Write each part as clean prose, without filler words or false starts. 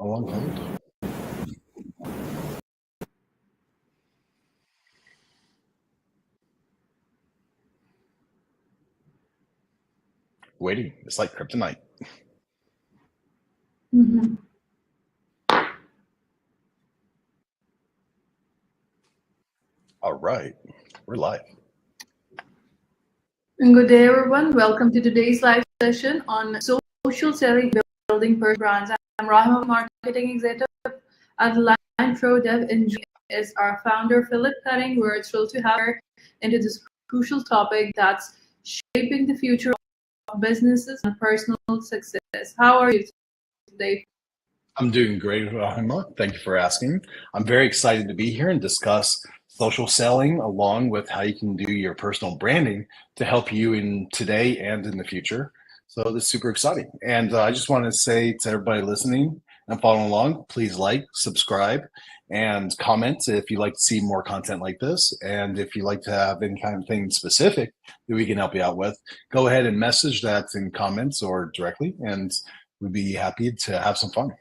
long hold. Waiting. It's like kryptonite. Mm-hmm. All right. We're live. Good day, everyone. Welcome to today's live session on social selling, building personal brands. I'm Rahima, marketing executive at Line Pro Dev. And is our founder, Philip Cutting. We're thrilled to have her into this crucial topic that's shaping the future of businesses and personal success. How are you today? I'm doing great, Rahima. Thank you for asking. I'm very excited to be here and discuss social selling along with how you can do your personal branding to help you in today and in the future. So this is super exciting. And I just want to say to everybody listening and following along, please like, subscribe, and comment if you'd like to see more content like this. And if you'd like to have any kind of thing specific that we can help you out with, go ahead and message that in comments or directly, and we'd be happy to have some fun.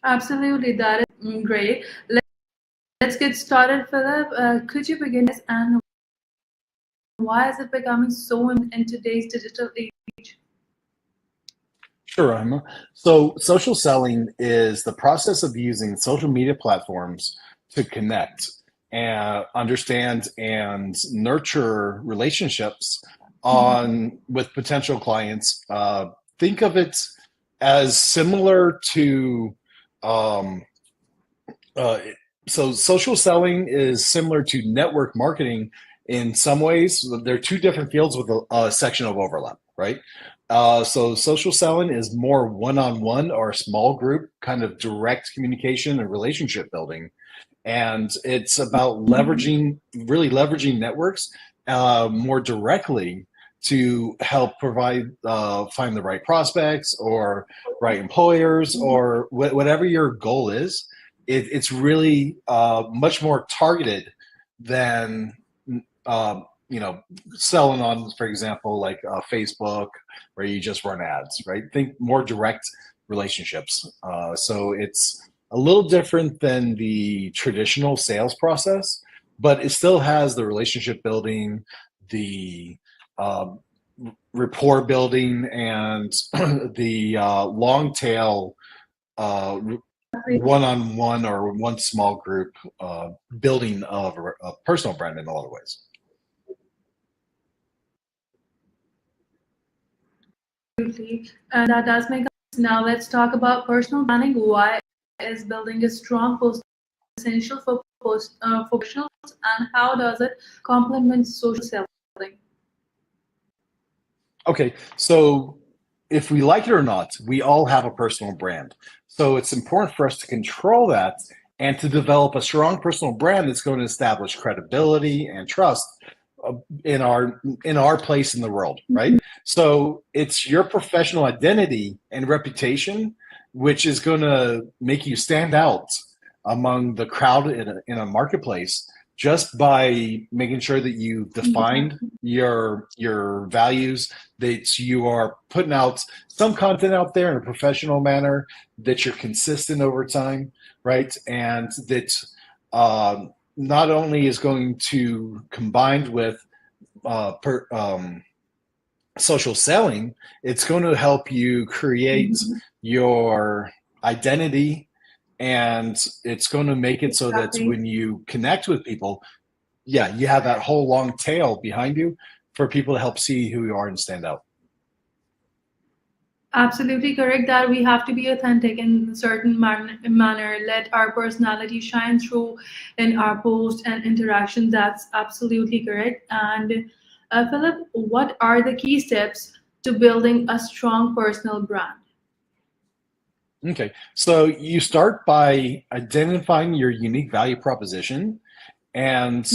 Absolutely, that is great. Let's get started, Philip. Could you begin this, and why is it becoming so in today's digital age? Sure, Rahima. So social selling is the process of using social media platforms to connect and understand and nurture relationships on with potential clients. Think of it as similar to um, so social selling is similar to network marketing in some ways. They're two different fields with a section of overlap, right? So social selling is more one-on-one or small group kind of direct communication and relationship building. And it's about really leveraging networks more directly to help find the right prospects or right employers or whatever your goal is. It's really much more targeted than selling on, for example, like Facebook, where you just run ads, right? Think more direct relationships. So it's a little different than the traditional sales process, but it still has the relationship building, the um, rapport building, and the long tail uh, one-on-one or one small group building of a personal brand in a lot of ways. Absolutely. That does make sense. Now let's talk about personal branding. Why is building a strong post essential for professionals, and how does it complement social selling? Okay, so if we like it or not, we all have a personal brand. So it's important for us to control that and to develop a strong personal brand that's going to establish credibility and trust in our place in the world, right? So it's your professional identity and reputation which is going to make you stand out among the crowd in a marketplace just by making sure that you defined your values, that you are putting out some content out there in a professional manner, that you're consistent over time, right? And that not only is going to combined with social selling, it's going to help you create your identity, and it's going to make it so that when you connect with people, yeah, you have that whole long tail behind you for people to help see who you are and stand out. Absolutely correct that we have to be authentic in a certain manner, let our personality shine through in our posts and interaction. That's absolutely correct. And Philip, what are the key steps to building a strong personal brand? Okay, so you start by identifying your unique value proposition and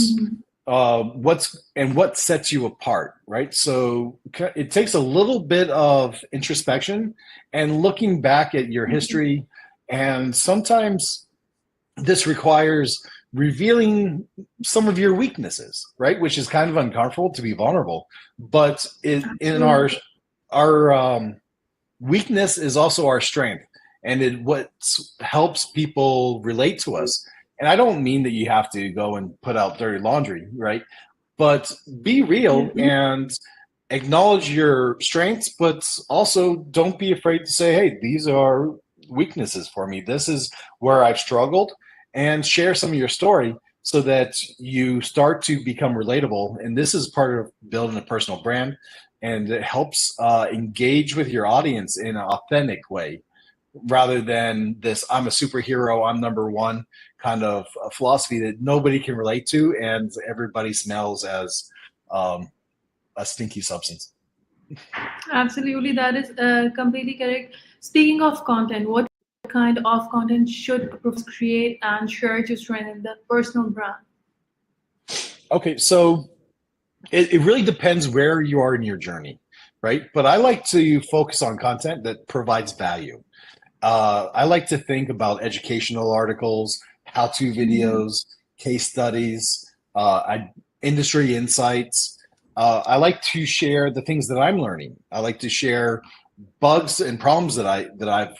what sets you apart, right? So it takes a little bit of introspection and looking back at your history, and sometimes this requires revealing some of your weaknesses, right? Which is kind of uncomfortable to be vulnerable, but in our weakness is also our strength, and what helps people relate to us. And I don't mean that you have to go and put out dirty laundry, right? But be real Mhm. and acknowledge your strengths, but also don't be afraid to say, hey, these are weaknesses for me. This is where I've struggled, and share some of your story so that you start to become relatable. And this is part of building a personal brand, and it helps engage with your audience in an authentic way rather than this I'm a superhero, I'm number one kind of philosophy that nobody can relate to and everybody smells as um, a stinky substance. Absolutely, that is completely correct. Speaking of content, what kind of content should professionals create and share to strengthen the personal brand? Okay, so it really depends where you are in your journey, right? But I like to focus on content that provides value. I like to think about educational articles, how-to Mhm. videos, case studies, industry insights. I like to share the things that I'm learning. I like to share bugs and problems that I've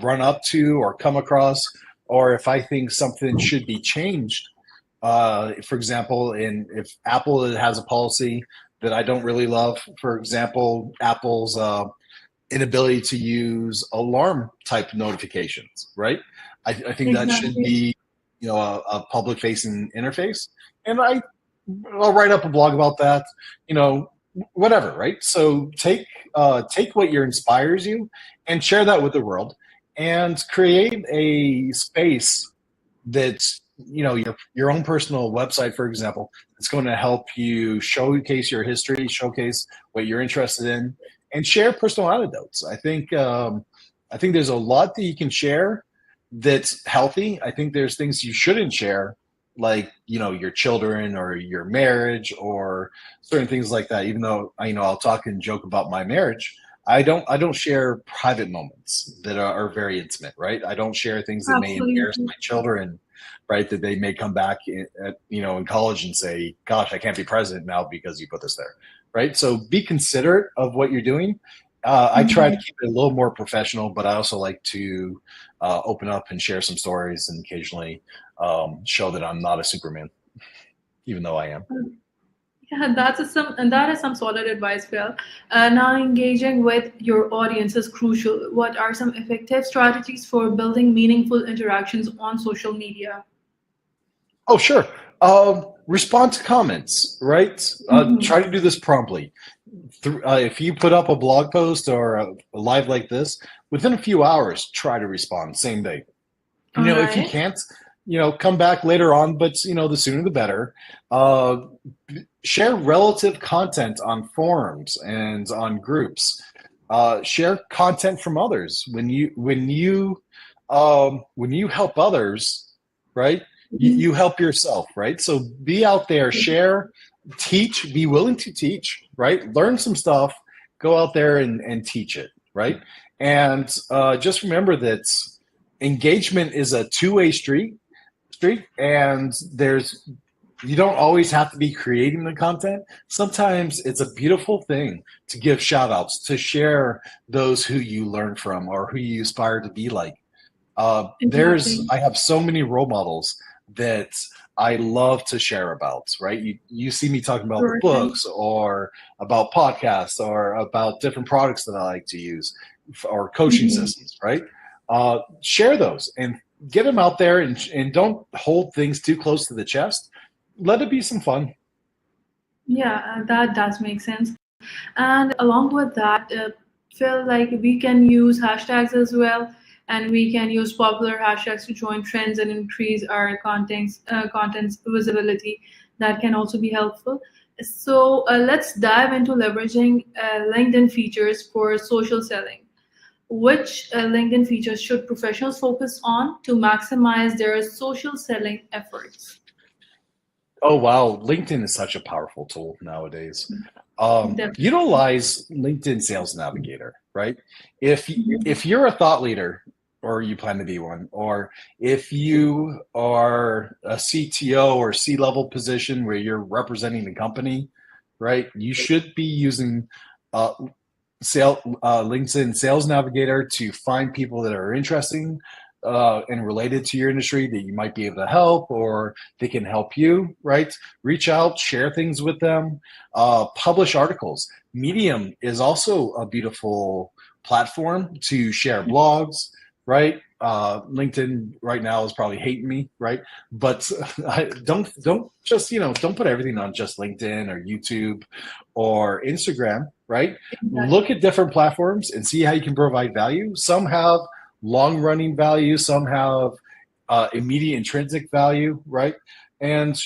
run up to or come across, or if I think something should be changed. For example, if Apple has a policy that I don't really love, for example, Apple's inability to use alarm type notifications, right? I think that should Exactly. be, a public facing interface. And I'll write up a blog about that, you know, whatever, right? So take what your inspires you and share that with the world and create a space that's your own personal website, for example, it's going to help you showcase your history, showcase what you're interested in, and share personal anecdotes. I think there's a lot that you can share that's healthy. I think there's things you shouldn't share, like your children or your marriage or certain things like that. Even though I'll talk and joke about my marriage, I don't share private moments that are very intimate, right? I don't share things that may embarrass Absolutely. my children, right? That they may come back in college and say, "Gosh, I can't be president now because you put this there," right? So be considerate of what you're doing. I try to Mhm. keep it a little more professional, but I also like to open up and share some stories and occasionally show that I'm not a Superman, even though I am. Yeah, that is some solid advice, Phil. Now, engaging with your audience is crucial. What are some effective strategies for building meaningful interactions on social media? Oh, sure. Respond to comments, right? Mhm. Try to do this promptly. If you put up a blog post or a live like this, within a few hours, try to respond same day. All If you right. can't, come back later on, but the sooner the better. Uh, Share relative content on forums and on groups. Share content from others. When you help others, right? You Mhm. help yourself, right? So be out there, share, teach, be willing to teach, right? Learn some stuff, go out there and teach it, right? And just remember that engagement is a two-way street, and you don't always have to be creating the content. Sometimes it's a beautiful thing to give shout outs, to share those who you learn from or who you aspire to be like. Exactly. I have so many role models that I love to share about, right? You see me talking about Sure thing. books or about podcasts or about different products that I like to use or coaching Mhm. systems, right? Share those and get them out there, and don't hold things too close to the chest. Let it be some fun. Yeah, that does make sense. And along with that, feel like we can use hashtags as well, and we can use popular hashtags to join trends and increase our content's visibility. That can also be helpful. So let's dive into leveraging LinkedIn features for social selling. Which LinkedIn features should professionals focus on to maximize their social selling efforts? Oh wow, LinkedIn is such a powerful tool nowadays. Definitely. Utilize LinkedIn Sales Navigator, right? If Mhm. if you're a thought leader, or you plan to be one, or if you are a CTO or C-level position where you're representing the company, right? You should be using uh, LinkedIn Sales Navigator to find people that are interesting and related to your industry that you might be able to help or they can help you, right? Reach out, share things with them, publish articles. Medium is also a beautiful platform to share blogs, right? LinkedIn right now is probably hating me, right? But don't just don't put everything on just LinkedIn or YouTube or Instagram, right? Look Exactly. at different platforms and see how you can provide value. Some have long running value, some have immediate intrinsic value, right? And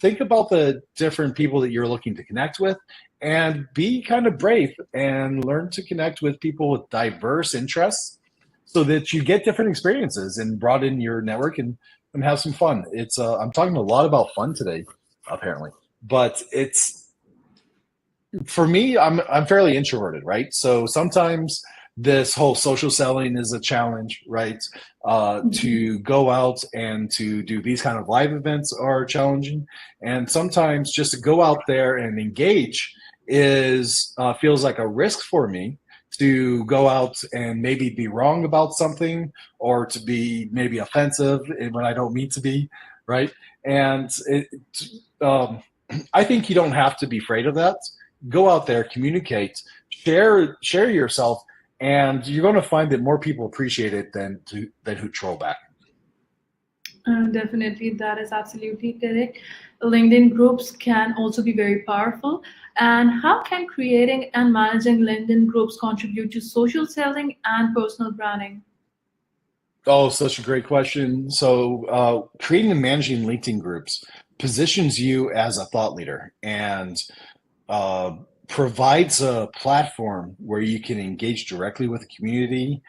think about the different people that you're looking to connect with and be kind of brave and learn to connect with people with diverse interests so that you get different experiences and broaden your network and have some fun. It's I'm talking a lot about fun today, apparently, but it's for me, I'm fairly introverted, right? So sometimes this whole social selling is a challenge, right? Mhm. To go out and to do these kind of live events are challenging, and sometimes just to go out there and engage is feels like a risk for me to go out and maybe be wrong about something or to be maybe offensive when I don't mean to be, right? And um, I think you don't have to be afraid of that. Go out there, communicate, share yourself, and you're going to find that more people appreciate it than who troll back. Definitely, that is absolutely correct. LinkedIn groups can also be very powerful. And how can creating and managing LinkedIn groups contribute to social selling and personal branding? Oh, such a great question. So, creating and managing LinkedIn groups positions you as a thought leader and uh, provides a platform where you can engage directly with the community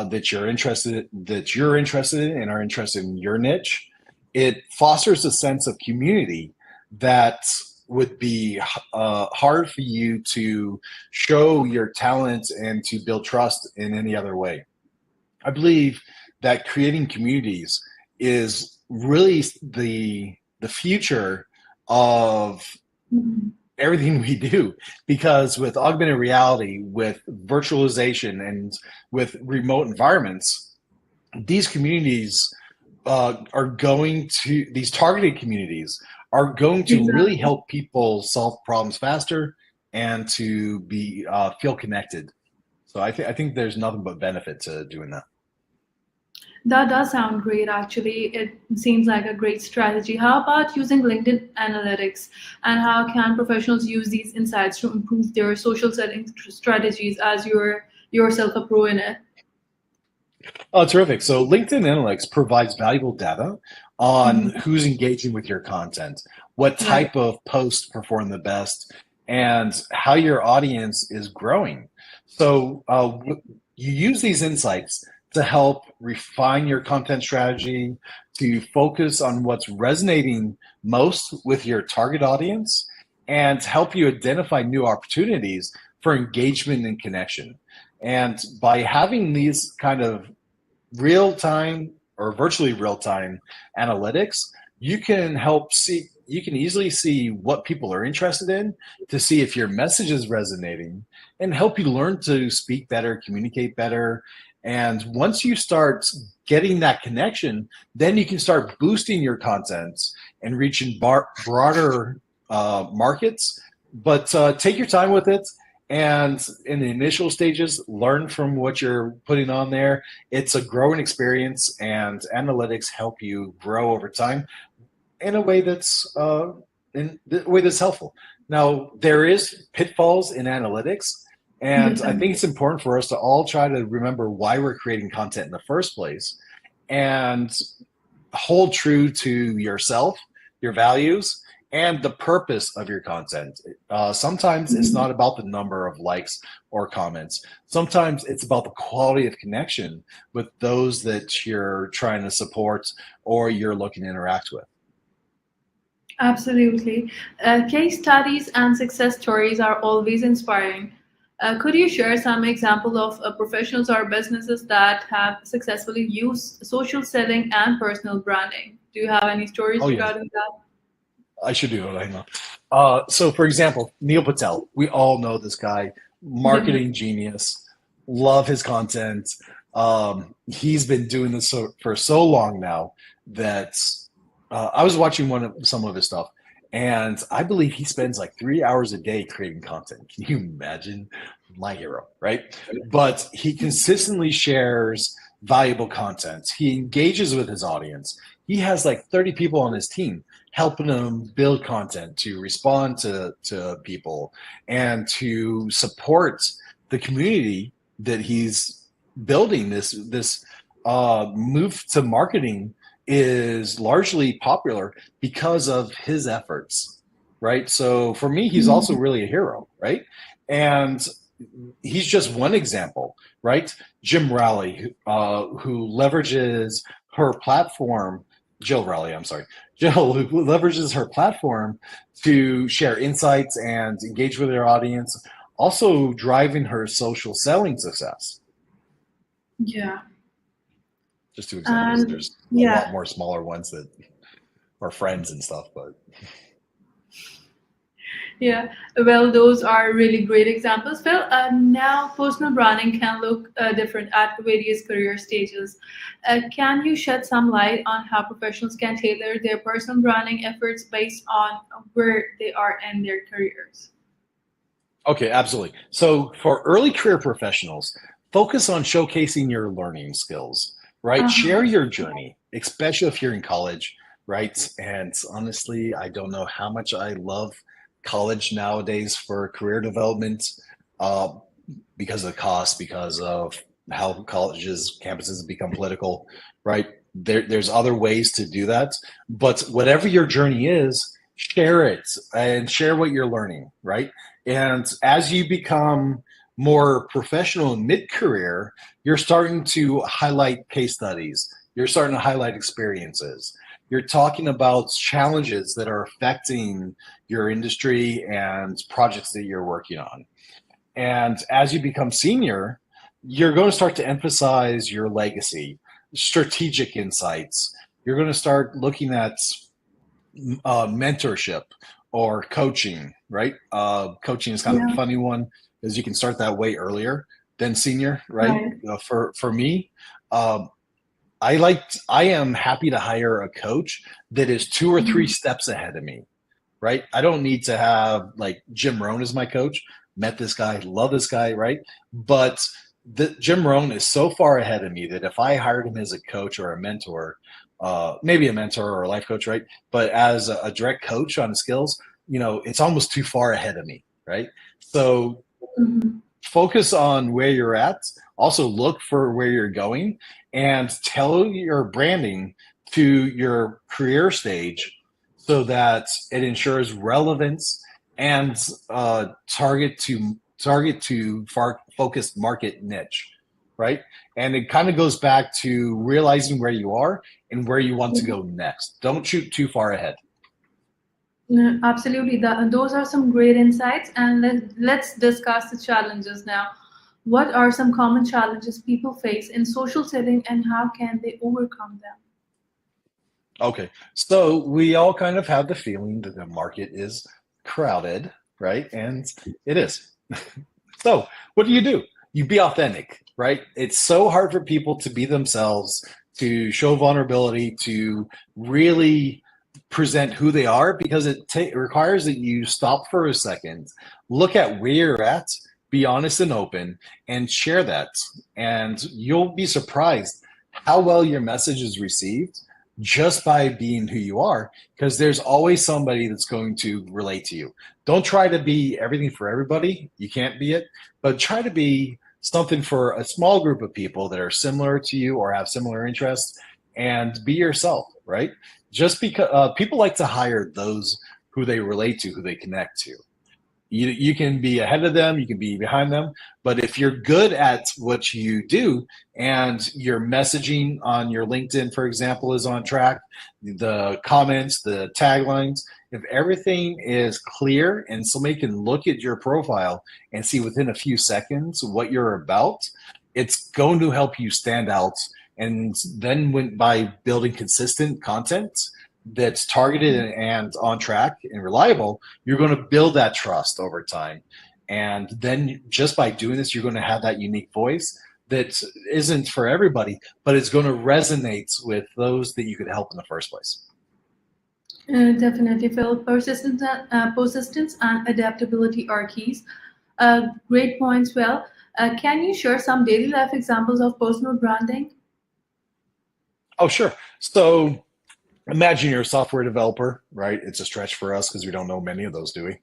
that you're interested in and are interested in your niche. It fosters a sense of community that would be hard for you to show your talent and to build trust in any other way. I believe that creating communities is really the future of Mhm. everything we do because with augmented reality, with virtualization, and with remote environments, these communities are going to these targeted communities are going to really Exactly. help people solve problems faster and to be feel connected. So I think there's nothing but benefit to doing that. That does sound great, actually. It seems like a great strategy. How about using LinkedIn analytics? And how can professionals use these insights to improve their social selling strategies as you're yourself a pro in it? Oh, terrific. So LinkedIn Analytics provides valuable data on Mhm. who's engaging with your content, what Right. type of posts perform the best, and how your audience is growing. So you use these insights to help refine your content strategy, to focus on what's resonating most with your target audience, and help you identify new opportunities for engagement and connection. And by having these kind of real time or virtually real time analytics, you can easily see what people are interested in to see if your message is resonating and help you learn to speak better, communicate better. And once you start getting that connection, then you can start boosting your content and reaching broader markets. But take your time with it. And in the initial stages, learn from what you're putting on there. It's a growing experience, and analytics help you grow over time in a way that's helpful. Now, there is pitfalls in analytics, and I think Definitely. it's important for us to all try to remember why we're creating content in the first place, and hold true to yourself, your values, and the purpose of your content. Sometimes it's Mhm. not about the number of likes or comments. Sometimes it's about the quality of connection with those that you're trying to support or you're looking to interact with. Absolutely. Case studies and success stories are always inspiring. Could you share some example of professionals or businesses that have successfully used social selling and personal branding? Do you have any Oh, stories yeah. regarding that? I should do it. I know. So, for example, Neil Patel. We all know this guy. marketing genius. Love his content. He's been doing this for so long now that I was watching some of his stuff, and I believe he spends like 3 hours a day creating content. Can you imagine? My hero, right? But he consistently shares valuable content. He engages with his audience. He has like 30 people on his team helping him build content to respond to people and to support the community that he's building. This move to marketing is largely popular because of his efforts, right? So for me, he's also really a hero, right? And he's just one example, right? Jim Rowley, who leverages her platform, Jill Rowley, I'm sorry, Jill, who leverages her platform to share insights and engage with her audience, also driving her social selling success. Yeah. Just two examples. There's a lot more smaller ones that are friends and stuff, but yeah, well, those are really great examples. Well, now personal branding can look different at various career stages. Can you shed some light on how professionals can tailor their personal branding efforts based on where they are in their careers? okay, absolutely. So for early career professionals, focus on showcasing your learning skills, right? Share Uh-huh. your journey, especially if you're in college, right? And honestly, I don't know how much I love college nowadays for career development uh, because of the cost, because of how colleges, campuses become political, right? There's other ways to do that. But whatever your journey is, share it and share what you're learning, right? And as you become more professional in mid-career, you're starting to highlight case studies. You're starting to highlight experiences. You're talking about challenges that are affecting your industry and projects that you're working on. And as you become senior, you're going to start to emphasize your legacy, strategic insights. You're going to start looking at mentorship or coaching, right? Coaching is kind of a Yeah, funny one because you can start that way earlier than senior, right? right. For me, um, I am happy to hire a coach that is 2 or 3 steps ahead of me, right? I don't need to have like Jim Rohn as my coach. Met this guy, love this guy, right? But Jim Rohn is so far ahead of me that if I hired him as a coach or a mentor, maybe a mentor or a life coach, right? But as a direct coach on skills, it's almost too far ahead of me, right? So Mhm. focus on where you're at. Also look for where you're going and tell your branding to your career stage so that it ensures relevance and target to focused market niche, right? And it kind of goes back to realizing where you are and where you want to go next. Don't shoot too far ahead. No, absolutely. Those are some great insights. And let's discuss the challenges now. What are some common challenges people face in social setting and how can they overcome them? Okay, so we all kind of have the feeling that the market is crowded, right? And it is. So, what do? You be authentic, right? It's so hard for people to be themselves, to show vulnerability, to really present who they are because it requires that you stop for a second, look at where you're at, be honest and open, and share that. And you'll be surprised how well your message is received just by being who you are, because there's always somebody that's going to relate to you. Don't try to be everything for everybody. You can't be it, but try to be something for a small group of people that are similar to you or have similar interests and be yourself, right? Just because people like to hire those who they relate to, who they connect to. You can be ahead of them, you can be behind them, but if you're good at what you do and your messaging on your LinkedIn, for example, is on track, the comments, the taglines, if everything is clear and somebody can look at your profile and see within a few seconds what you're about, it's going to help you stand out. And then by building consistent content that's targeted and on track and reliable, you're going to build that trust over time. And then just by doing this, you're going to have that unique voice that isn't for everybody, but it's going to resonate with those that you could help in the first place. Definitely, Phil. Persistence and adaptability are keys. Great points, Phil. Can you share some daily life examples of personal branding? Oh, sure. So imagine you're a software developer, right? It's a stretch for us because we don't know many of those, do we?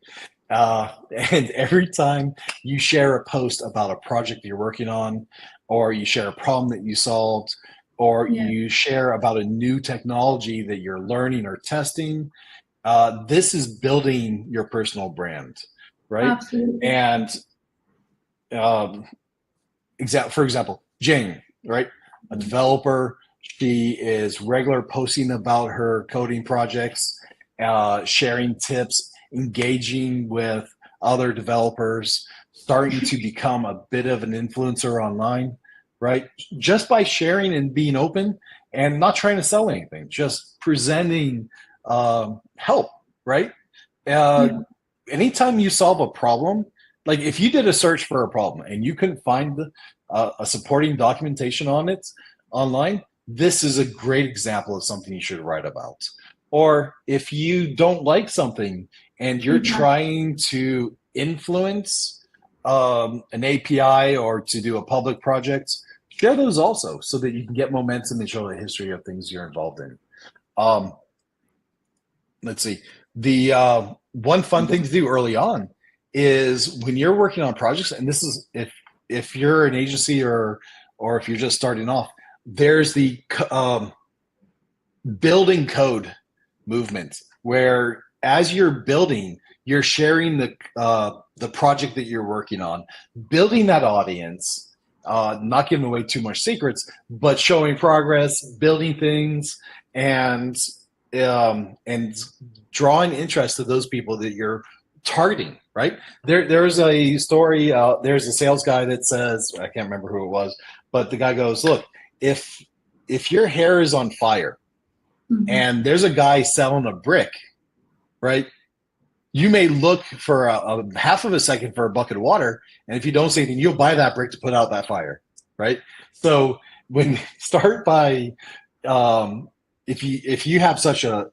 And every time you share a post about a project that you're working on, or you share a problem that you solved, or Yeah, you share about a new technology that you're learning or testing, this is building your personal brand, right? absolutely. And um, for example, Jane, right? A developer. She is regular posting about her coding projects, sharing tips, engaging with other developers, starting to become a bit of an influencer online, right? Just by sharing and being open and not trying to sell anything, just presenting help, right? Uh, Yeah, Anytime you solve a problem, like if you did a search for a problem and you couldn't find a supporting documentation on it online, this is a great example of something you should write about. Or if you don't like something and you're exactly. trying to influence an API or to do a public project, share those also so that you can get momentum and show the history of things you're involved in. Um, let's see. The one fun thing to do early on is when you're working on projects, and this is if you're an agency or if you're just starting off, there's the building code movement where as you're building, you're sharing the project that you're working on, building that audience, not giving away too much secrets, but showing progress, building things, and drawing interest to those people that you're targeting. Right there's a story. There's a sales guy that says, I can't remember who it was, but the guy goes, "Look, if your hair is on fire Mhm. and there's a guy selling a brick, right? You may look for a half of a second for a bucket of water, and if you don't see anything, you'll buy that brick to put out that fire, right? So when start by if you have such a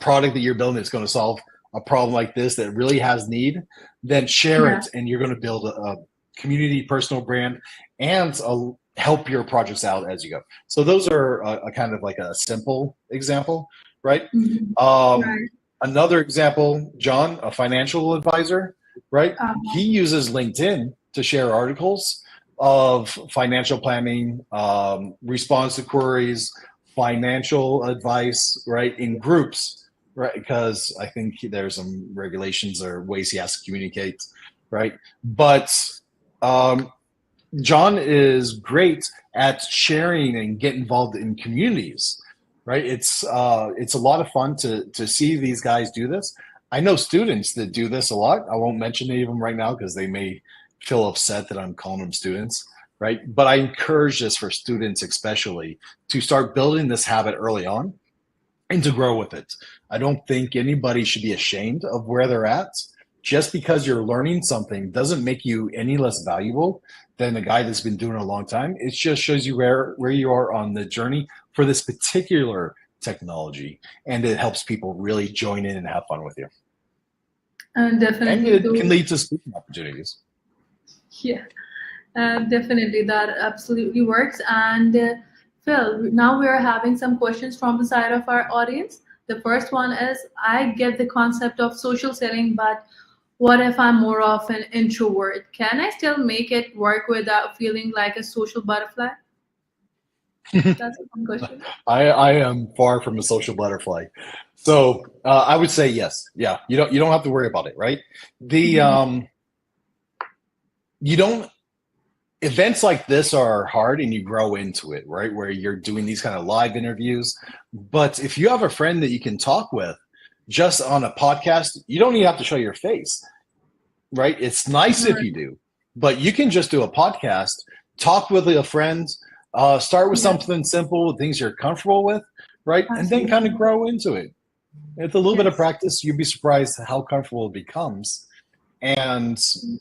product that you're building that's going to solve a problem like this that really has need, then share Yeah. it, and you're going to build a community personal brand and help your projects out as you go. So those are a kind of like a simple example, right? Mhm. Um, Right. Another example, John, a financial advisor, right? He Uh-huh. uses LinkedIn to share articles of financial planning, response to queries, financial advice, right, in groups, right? Because I think there's some regulations or ways he has to communicate, right? But um, John is great at sharing and get involved in communities, right? It's a lot of fun to see these guys do this. I know students that do this a lot. I won't mention any of them right now because they may feel upset that I'm calling them students, right? But I encourage this for students especially to start building this habit early on and to grow with it. I don't think anybody should be ashamed of where they're at. Just because you're learning something doesn't make you any less valuable than a guy that's been doing it a long time. It just shows you where you are on the journey for this particular technology, and it helps people really join in and have fun with you. And And definitely it can those. lead to speaking opportunities. Yeah. Definitely, that absolutely works. And Phil, now we are having some questions from the side of our audience. The first one is, I get the concept of social selling, but what if I'm more of an introvert? Can I still make it work without feeling like a social butterfly? That's a fun question. I am far from a social butterfly, so I would say yes. Yeah, you don't have to worry about it, right? The Mhm. you don't events like this are hard and you grow into it, right? Where you're doing these kind of live interviews. But if you have a friend that you can talk with just on a podcast, you don't even have to show your face, right? It's nice if Right. you do, but you can just do a podcast, talk with a friend, start with Yeah, something simple, things you're comfortable with, right? And then kind of absolutely. grow into it. With a little bit of Yes. practice, you'd be surprised how comfortable it becomes. And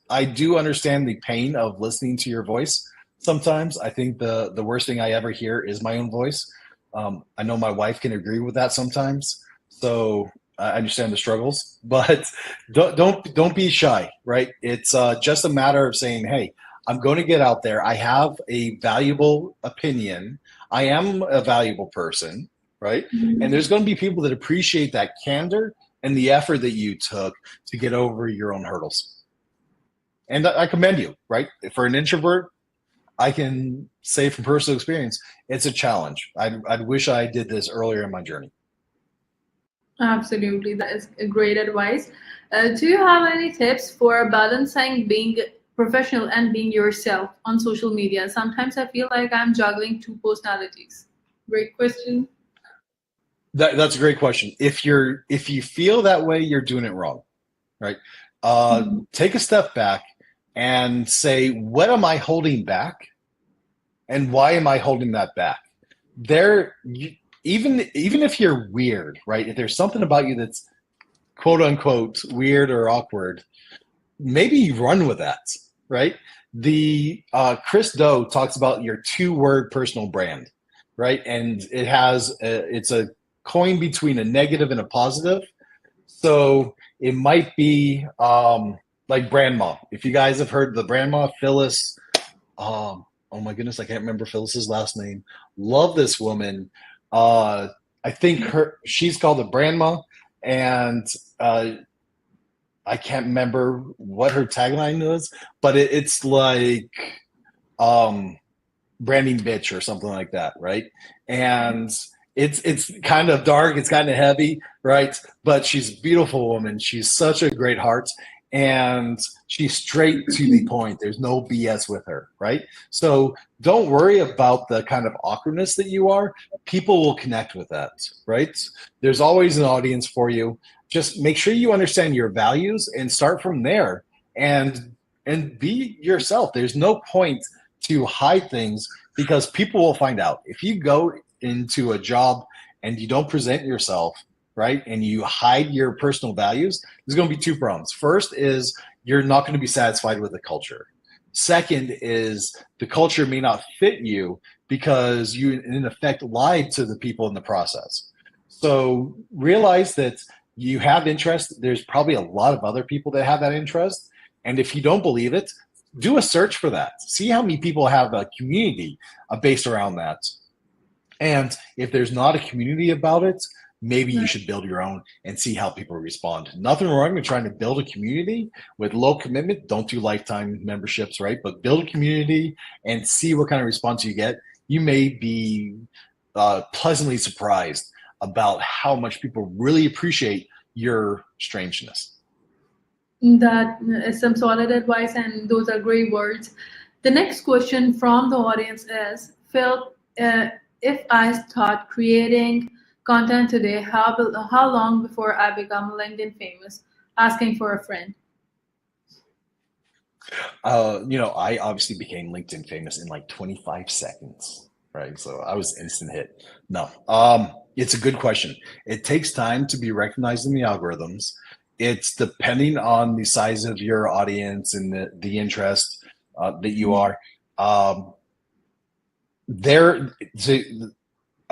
I do understand the pain of listening to your voice sometimes. I think the worst thing I ever hear is my own voice. I know my wife can agree with that sometimes. So I understand the struggles, but don't be shy, right? It's just a matter of saying, "Hey, I'm going to get out there. I have a valuable opinion. I am a valuable person, right? And there's going to be people that appreciate that candor and the effort that you took to get over your own hurdles. And I commend you, right? For an introvert, I can say from personal experience, it's a challenge. I'd wish I did this earlier in my journey. Absolutely, that is a great advice. Do you have any tips for balancing being professional and being yourself on social media? Sometimes I feel like I'm juggling two personalities. Great question. That's a great question. If you feel that way, you're doing it wrong, right? Take a step back and say, what am I holding back, and why am I holding that back? There, even if you're weird, right? If there's something about you that's quote unquote weird or awkward, maybe you run with that, right? The Chris Do talks about your 2-word personal brand, right? And it's a coin between a negative and a positive. So it might be like Brandma. If you guys have heard the Brandma, Phyllis, oh my goodness, I can't remember Phyllis's last name. Love this woman. I think she's called the Brandma, and I can't remember what her tagline was, but it's like um, branding bitch or something like that, right? And it's kind of dark, it's kind of heavy, right? But she's a beautiful woman. She's such a great heart, and she's straight to the point. There's no BS with her, right? So don't worry about the kind of awkwardness that you are. People will connect with that, right? There's always an audience for you. Just make sure you understand your values and start from there, and be yourself. There's no point to hide things because people will find out. If you go into a job and you don't present yourself, right, and you hide your personal values, there's going to be 2 problems. First is you're not going to be satisfied with the culture. Second is the culture may not fit you because you, in effect, lied to the people in the process. So realize that you have interest. There's probably a lot of other people that have that interest. And if you don't believe it, do a search for that. See how many people have a community based around that. And if there's not a community about it, maybe you should build your own and see how people respond. Nothing wrong with trying to build a community with low commitment. Don't do lifetime memberships, right? But build a community and see what kind of response you get. You may be pleasantly surprised about how much people really appreciate your strangeness. That is some solid advice, and those are great words. The next question from the audience is, Phil, if I start creating content today, how long before I become LinkedIn famous? Asking for a friend. I obviously became LinkedIn famous in like 25 seconds, right? So I was instant hit. No, it's a good question. It takes time to be recognized in the algorithms. It's depending on the size of your audience and the interest that you are. A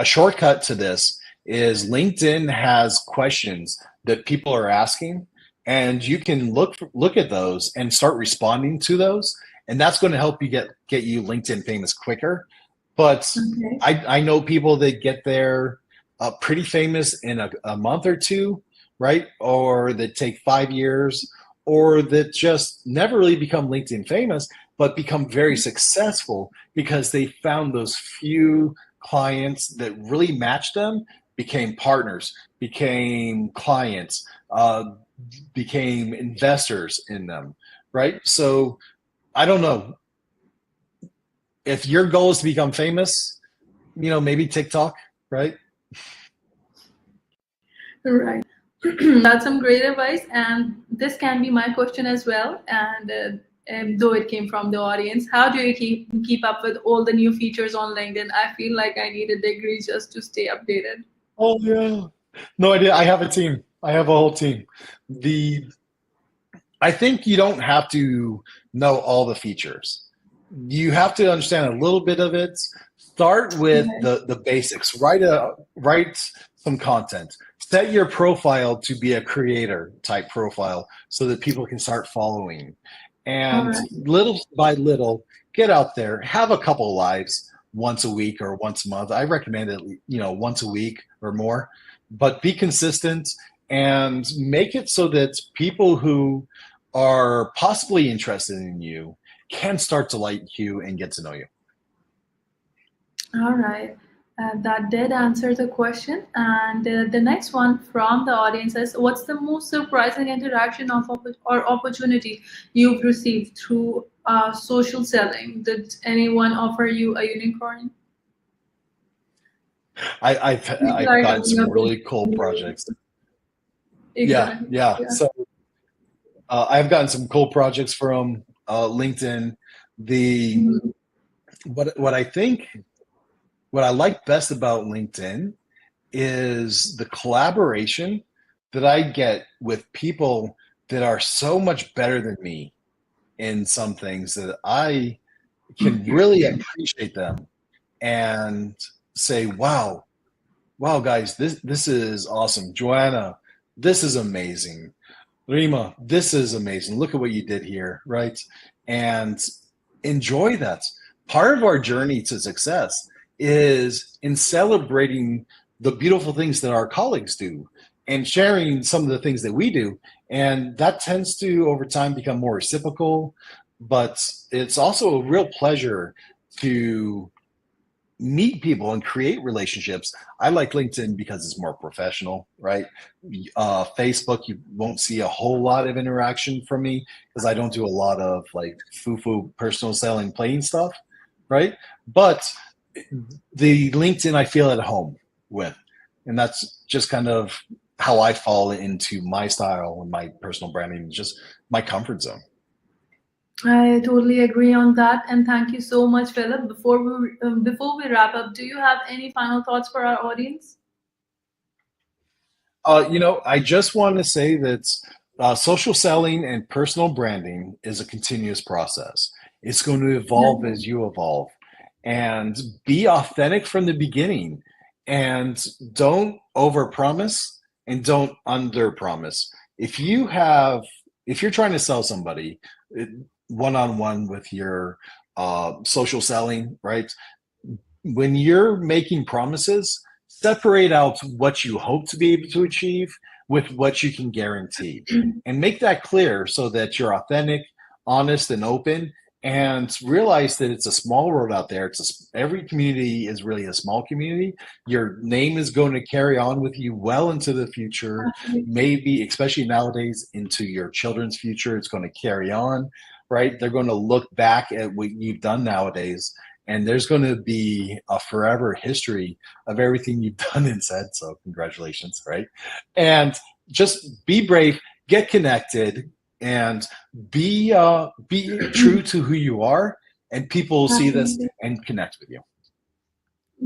shortcut to this is LinkedIn has questions that people are asking, and you can look at those and start responding to those, and that's going to help you get you LinkedIn famous quicker. But Okay. I know people that get there pretty famous in a month or two, right? Or that take 5 years, or that just never really become LinkedIn famous, but become very successful because they found those few clients that really matched them, became partners, became clients, became investors in them, right? So I don't know. If your goal is to become famous, maybe TikTok, right? Right. That's some great advice, and this can be my question as well. And though it came from the audience, how do you keep up with all the new features on LinkedIn? I feel like I need a degree just to stay updated. Oh yeah. No idea. I have a team. I have a whole team. The I think you don't have to know all the features. You have to understand a little bit of it. Start with Right. the basics. Write some content. Set your profile to be a creator type profile so that people can start following. All And right. little by little, get out there. Have a couple lives once a week or once a month. I recommend it, once a week or more. But be consistent and make it so that people who are possibly interested in you can start to like you and get to know you. All right. That did answer the question. And the next one from the audience is, what's the most surprising interaction or opportunity you've received through social selling? Did anyone offer you a unicorn? People I've are gotten coming some up with really cool projects. Yeah, exactly. yeah. Yeah. So I've gotten some cool projects from LinkedIn. The Mhm. what I think what I like best about LinkedIn is the collaboration that I get with people that are so much better than me in some things that I can really appreciate them and say, wow, wow, guys, this is awesome. Joanna, this is amazing. Rima, this is amazing. Look at what you did here, right? And enjoy that. Part of our journey to success is in celebrating the beautiful things that our colleagues do and sharing some of the things that we do. And that tends to, over time, become more reciprocal. But it's also a real pleasure to meet people and create relationships. I like LinkedIn because it's more professional, right? Facebook, you won't see a whole lot of interaction from me because I don't do a lot of like foo-foo personal selling playing stuff, right? But the LinkedIn I feel at home with, and that's just kind of how I fall into my style and my personal branding, just my comfort zone. I totally agree on that, and thank you so much, Philip. Before we wrap up, do you have any final thoughts for our audience? I just want to say that social selling and personal branding is a continuous process. It's going to evolve as you evolve, and be authentic from the beginning. And don't overpromise and don't underpromise. If you have, if you're trying to sell somebody one on one with your social selling, right? When you're making promises, separate out what you hope to be able to achieve with what you can guarantee and make that clear so that you're authentic, honest, and open. And realize that it's a small world out there. Every community is really a small community. Your name is going to carry on with you well into the future, Absolutely. maybe, especially nowadays, into your children's future. It's going to carry on, right? They're going to look back at what you've done nowadays, and there's going to be a forever history of everything you've done and said. So congratulations, right? And just be brave, get connected, and be true to who you are, and people will see this Absolutely. and connect with you.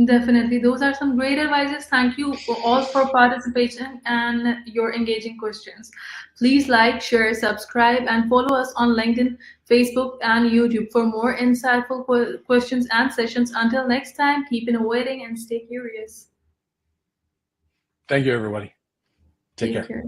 Definitely. Those are some great advices. Thank you all for participation and your engaging questions. Please like, share, subscribe, and follow us on LinkedIn, Facebook, and YouTube for more insightful questions and sessions. Until next time, keep innovating and stay curious. Thank you, everybody. Take Take care. care.